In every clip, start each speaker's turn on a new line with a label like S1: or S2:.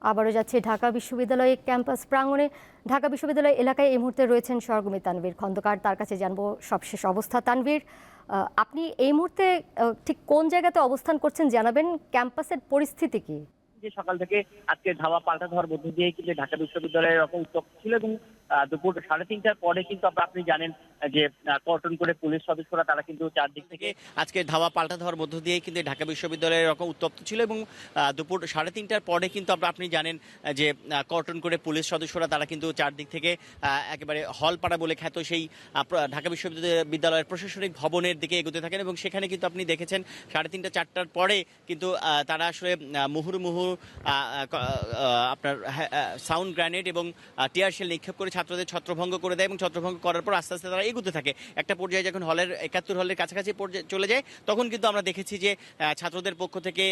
S1: আবারও যাচ্ছি ঢাকা বিশ্ববিদ্যালয় ক্যাম্পাস প্রাঙ্গণে। ঢাকা বিশ্ববিদ্যালয় এলাকায় এই মুহূর্তে রয়েছেন সহকর্মী তানভীর খন্দকার, তার কাছে জানবো সবশেষ অবস্থা। তানভীর, আপনি এই মুহূর্তে ঠিক কোন জায়গাতে অবস্থান করছেন জানাবেন, ক্যাম্পাসের পরিস্থিতি কি?
S2: যে সকাল থেকে আজকে ধাওয়া পাল্টা ধাওয়ার মধ্য দিয়ে কিন্তু ঢাকা বিশ্ববিদ্যালয়ের এরকম উত্তপ্ত ছিল এবং দুপুর 3:30টার পরে কিন্তু আপনি জানেন যে কর্তন করে পুলিশ সদস্যরা তারা কিন্তু চারদিক থেকে আজকে ধাওয়া পাল্টা ধাওয়ার মধ্য দিয়ে কিন্তু ঢাকা বিশ্ববিদ্যালয়ের এরকম উত্তপ্ত ছিল এবং দুপুর 3:30টার পরে কিন্তু আপনি জানেন যে কর্তন করে পুলিশ সদস্যরা তারা কিন্তু চারদিক থেকে একেবারে হলপাড়া বলে খ্যাত সেই ঢাকা বিশ্ববিদ্যালয়ের প্রশাসনিক ভবনের দিকে এগোতে থাকেন এবং সেখানে কিন্তু আপনি দেখেছেন 3:30 4টার পরে কিন্তু তারা আসলে মুহুর্মুহু আপনার সাউন্ড গ্রেনেড এবং টিয়ার শেল নিক্ষেপ করে ছাত্রদের ছত্রভঙ্গ করে দেয় এবং ছত্রভঙ্গ করার পর আস্তে আস্তে তারা এগোতে থাকে। একটা পর্যায়ে যখন 71 হলের কাছাকাছি চলে যায় তখন কিন্তু আমরা দেখেছি যে ছাত্রদের পক্ষ থেকে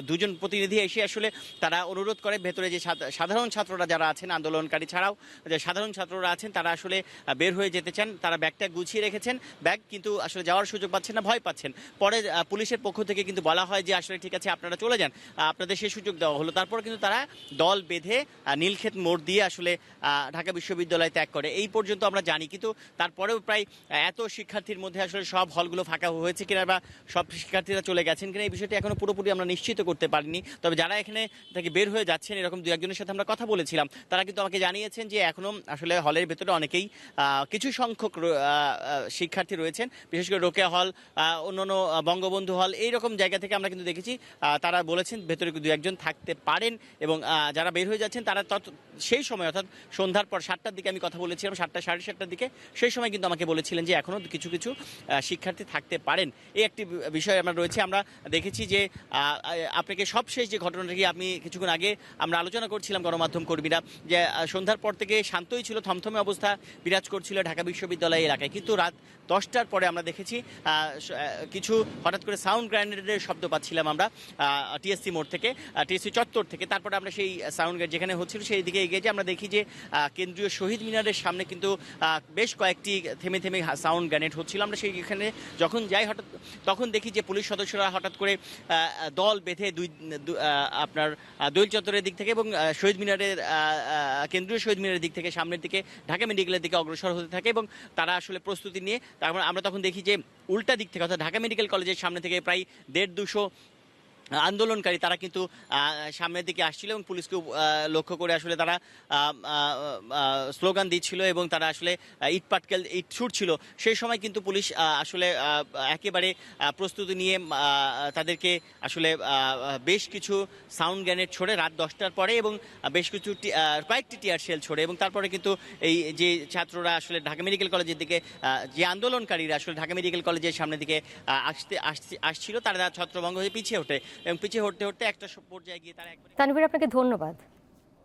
S2: দুজন প্রতিনিধি এসে আসলে তারা অনুরোধ করে ভেতরে যে সাধারণ ছাত্ররা যারা আছেন, আন্দোলনকারী ছাড়াও যে সাধারণ ছাত্ররা আছেন তারা আসলে বের হয়ে যেতে চান। তারা ব্যাগটা গুছিয়ে রেখেছেন, ব্যাগ কিন্তু আসলে যাওয়ার সুযোগ পাচ্ছেন না, ভয় পাচ্ছেন। পরে পুলিশের পক্ষ থেকে কিন্তু বলা হয় যে আসলে ঠিক আছে আপনারা চলে যান, আপনাদের সেই সুযোগ দেওয়া হলো। তারপর কিন্তু তারা দল বেঁধে নীলক্ষেত মোড় দিয়ে আসলে ঢাকা বিশ্ববিদ্যালয় ত্যাগ করে। এই পর্যন্ত আমরা জানি, কিন্তু তারপরেও প্রায় এত শিক্ষার্থীর মধ্যে আসলে সব হলগুলো ফাঁকা হয়েছে কিনা বা সব শিক্ষার্থীরা চলে গেছেন কিনা এই বিষয়টি এখনো পুরোপুরি আমরা নিশ্চিত করতে পারিনি। তবে যারা এখানে থেকে বের হয়ে যাচ্ছেন এরকম দু একজনের সাথে আমরা কথা বলেছিলাম, তারা কিন্তু আমাকে জানিয়েছেন যে এখনো আসলে হলের ভেতরে অনেকেই কিছু সংখ্যক শিক্ষার্থী রয়েছেন, বিশেষ করে রোকেয়া হল, অন্যান্য বঙ্গবন্ধু হল, এইরকম জায়গা থেকে আমরা কিন্তু দেখেছি তারা বলেছেন ভেতরে দু একজন থাকতে পারেন এবং যারা বের হয়ে যাচ্ছেন তারা সেই সময় অর্থাৎ সন্ধ্যার পর 7টার দিকে আমি কথা বলেছিলাম, 7টা 7:30টার দিকে, সেই সময় কিন্তু আমাকে বলেছিলেন যে এখনও কিছু কিছু শিক্ষার্থী থাকতে পারেন। এই একটি বিষয় আমরা রয়েছে। আমরা দেখেছি যে আপনাকে সবশেষ যে ঘটনাটি আমি কিছুক্ষণ আগে আমরা আলোচনা করছিলাম গণমাধ্যম কর্মীরা, যে সন্ধ্যার পর থেকে শান্তই ছিল, থমথমে অবস্থা বিরাজ করছিল ঢাকা বিশ্ববিদ্যালয় এলাকায়, কিন্তু রাত 10টার পরে আমরা দেখেছি কিছু হঠাৎ করে সাউন্ড গ্রেনেডের শব্দ পাচ্ছিলাম আমরা টিএসসি মোড় থেকে, টিএসসি চত্বর থেকে। তারপরে আমরা সেই সাউন্ড গ্রেনেড যেখানে হচ্ছিল সেই দিকে এগিয়ে যে আমরা দেখি যে কেন্দ্রীয় শহীদ মিনারের সামনে কিন্তু বেশ কয়েকটি থেমে থেমে সাউন্ড গ্রেনেড হচ্ছিল। আমরা সেইখানে যখন যাই হঠাৎ তখন দেখি যে পুলিশ সদস্যরা হঠাৎ করে দল বেঁধে আপনার দোয়েল চত্বরের দিক থেকে এবং শহীদ মিনারের কেন্দ্রীয় শহীদ মিনারের দিক থেকে সামনের দিকে ঢাকা মেডিকেলের দিকে অগ্রসর হতে থাকে এবং তারা আসলে প্রস্তুতি নিয়ে তারপর আমরা তখন দেখি যে উল্টা দিক থেকে অর্থাৎ ঢাকা মেডিকেল কলেজের সামনে থেকে প্রায় 150-200 আন্দোলনকারী তারা কিন্তু সামনের দিকে আসছিল এবং পুলিশকে লক্ষ্য করে আসলে তারা স্লোগান দিচ্ছিল এবং তারা আসলে ইট ছুটছিল। সেই সময় কিন্তু পুলিশ আসলে একেবারে প্রস্তুতি নিয়ে তাদেরকে আসলে বেশ কিছু সাউন্ড গ্রেনেড ছোড়ে রাত 10টার পরে এবং বেশ কিছু কয়েকটি টিয়ার শেল ছোড়ে এবং তারপরে কিন্তু এই যে ছাত্ররা আসলে ঢাকা মেডিকেল কলেজের দিকে যে আন্দোলনকারীরা আসলে ঢাকা মেডিকেল কলেজের সামনের দিকে আসছিল তারা ছত্রভঙ্গ হয়ে পিছিয়ে ওঠে এবং পিছিয়ে হতে হতে একটা পর্যায়ে গিয়ে তারা
S1: তানভীর, আপনাকে ধন্যবাদ।